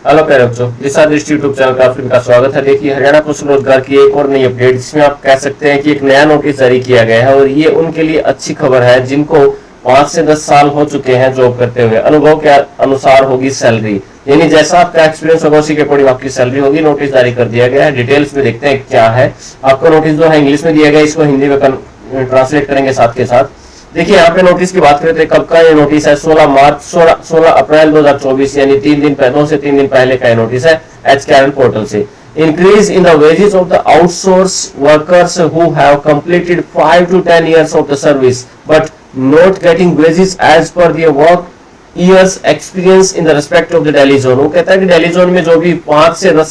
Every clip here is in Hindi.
हेलो प्यारे बच्चों, दिशा दृष्टि यूट्यूब चैनल पर आपका स्वागत है। देखिए, हरियाणा कुशल रोजगार की एक और नई अपडेट, जिसमें आप कह सकते हैं कि एक नया नोटिस जारी किया गया है और ये उनके लिए अच्छी खबर है जिनको 5 से 10 साल हो चुके हैं जॉब करते हुए। अनुभव के अनुसार होगी सैलरी, यानी जैसा आपका एक्सपीरियंस होगा उसी के अकॉर्डिंग आपकी सैलरी होगी। नोटिस जारी कर दिया गया है। डिटेल्स में देखते हैं क्या है। आपका नोटिस जो है इंग्लिश में दिया गया, इसको हिंदी में ट्रांसलेट करेंगे साथ के साथ। देखिए, यहाँ पे नोटिस की बात करें तो कब का ये नोटिस है? 16 अप्रैल 2024, यानी 2 से 3 दिन पहले का ये नोटिस है एचकेआरएन पोर्टल से। Increase in the wages of the outsource workers who have completed 5 to 10 years of the service but not getting wages as per their work years experience in the respect of the Delhi zone। वो कहता है कि दिल्ली जोन में जो भी 5 से 10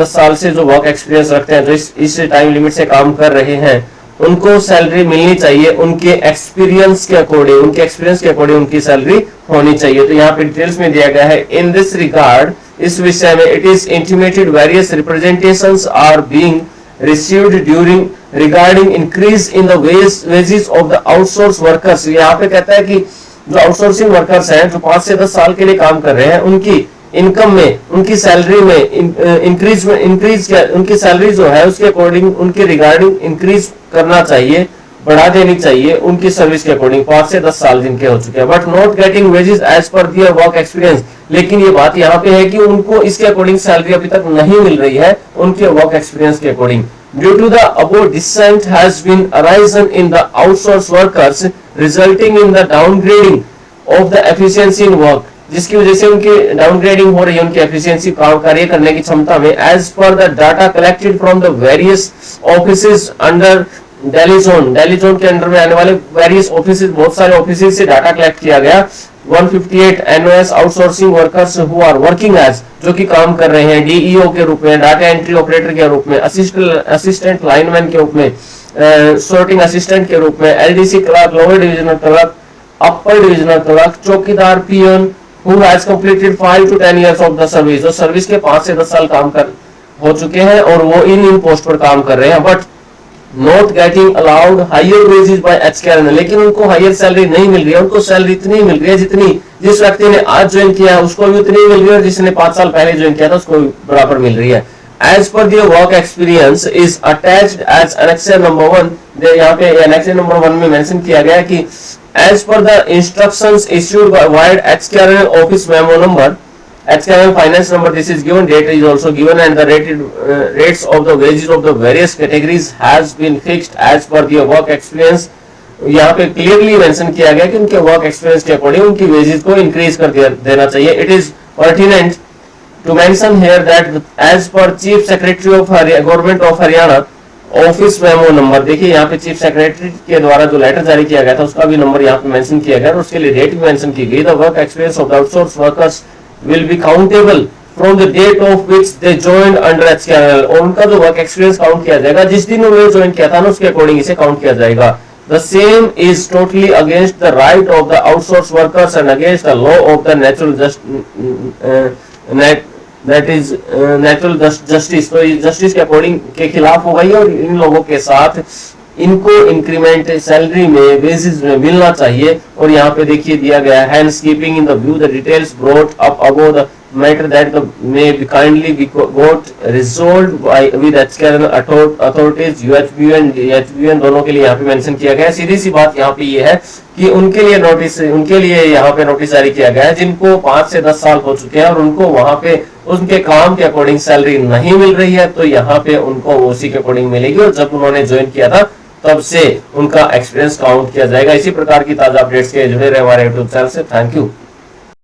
साल से जो वर्क एक्सपीरियंस रखते हैं, जो इस टाइम लिमिट से काम कर रहे हैं, उनको सैलरी मिलनी चाहिए उनके एक्सपीरियंस के अकॉर्डिंग उनकी सैलरी होनी चाहिए। तो यहाँ पे डिटेल्स में दिया गया है, इन दिस रिगार्ड, इस विषय में, it is intimated various representations are being received during regarding increase in the wages of the outsource workers. यहाँ पे कहता है कि जो आउटसोर्सिंग वर्कर्स हैं, जो 5 से 10 साल के लिए काम कर रहे हैं, उनकी इनकम में, उनकी सैलरी में इंक्रीज उनकी सैलरी जो है उसके अकॉर्डिंग, उनके रिगार्डिंग इंक्रीज करना चाहिए, बढ़ा देनी चाहिए उनकी सर्विस के अकॉर्डिंग। 5 से 10 साल जिनके हो चुके हैं, but not getting wages as per their work experience. लेकिन ये बात यहाँ पे है कि उनको इसके अकॉर्डिंग सैलरी अभी तक नहीं मिल रही है उनके वर्क एक्सपीरियंस के according. Due to the above dissent has been arisen in the outsource workers resulting in the downgrading of the efficiency in work, जिसकी वजह से उनकी डाउनग्रेडिंग हो रही है उनकी एफिशिएंसी, कार्य करने की क्षमता में। As per the data collected from the various offices under Delhi zone के अंडर में आने वाले वेरियस ऑफिसेज, बहुत सारे ऑफिसेज से डाटा कलेक्ट किया गया। 158 NOs outsourcing workers who are working as, जो कि काम कर रहे हैं डीईओ के रूप में, डाटा एंट्री ऑपरेटर के रूप में, असिस्टेंट लाइनमैन के रूप में, सॉर्टिंग असिस्टेंट के रूप में, LDC clerk, lower divisional clerk, upper divisional clerk, चौकीदार, peon who has completed 5 to 10 years of the service, जो सर्विस के 5 से 10 साल काम कर हो चुके हैं और वो इन पोस्ट पर काम कर रहे हैं, but not getting allowed higher wages by HKRN. लेकिन उनको हायर सैलरी नहीं मिल रही है, उनको सैलरी इतनी मिल रही है जितनी जिस व्यक्ति ने आज ज्वाइन किया है उसको भी उतनी मिल रही है और जिसने 5 साल पहले ज्वाइन किया था उसको भी बराबर मिल रही है। As per their work experience is attached as annexure number 1। यहाँ पे एनेक्सर नंबर 1 में मेंशन किया गया है कि as per the instructions issued by wired HKRN office memo number, HKRN finance number, this is given, date is also given, and the rates of the wages of the various categories has been fixed as per their work experience। यहाँ पे क्लियरली मेंशन किया गया कि उनके वर्क एक्सपीरियंस के अकॉर्डिंग उनकी वेजेस को इंक्रीज कर देना चाहिए। It is pertinent to mention here that as per Chief Secretary of Government of Haryana office memo number, देखिए यहाँ पे चीफ सेक्रेटरी के द्वारा जो लेटर जारी किया गया था उसका भी नंबर यहाँ पे मेंशन किया गया और उसके लिए डेट भी मेंशन की गई। The work experience of the outsource workers will be countable from the date of which they joined under HKRN. और उनका जो वर्क एक्सपीरियंस काउंट किया जाएगा जिस दिन उन्होंने ज्वाइन किया था ना उसके अकॉर्डिंग इसे काउंट किया जाएगा। The same is totally against the right of the outsource workers and against the law of the natural justice. तो जस्टिस के अकॉर्डिंग के खिलाफ होगा और इन लोगों के साथ इनको इंक्रीमेंट सैलरी में, बेसिस में मिलना चाहिए। और यहाँ पे देखिए दिया गया है, hence keeping in the view the details brought up above the matter that may be kindly be got resolved by with HKRN authorities, UHBN दोनों के लिए यहाँ पे मेंशन किया गया है। सीधी सी बात यहाँ पे ये है कि उनके लिए यहाँ पे नोटिस जारी किया गया है जिनको 5 से 10 साल हो चुके हैं और उनको वहां पे उनके काम के अकॉर्डिंग सैलरी नहीं मिल रही है, तो यहाँ पे उनको उसी के अकॉर्डिंग मिलेगी और जब उन्होंने ज्वाइन किया था तब से उनका एक्सपीरियंस काउंट किया जाएगा। इसी प्रकार की ताजा अपडेट्स के जुड़े रहे हमारे यूट्यूब चैनल से। Thank you.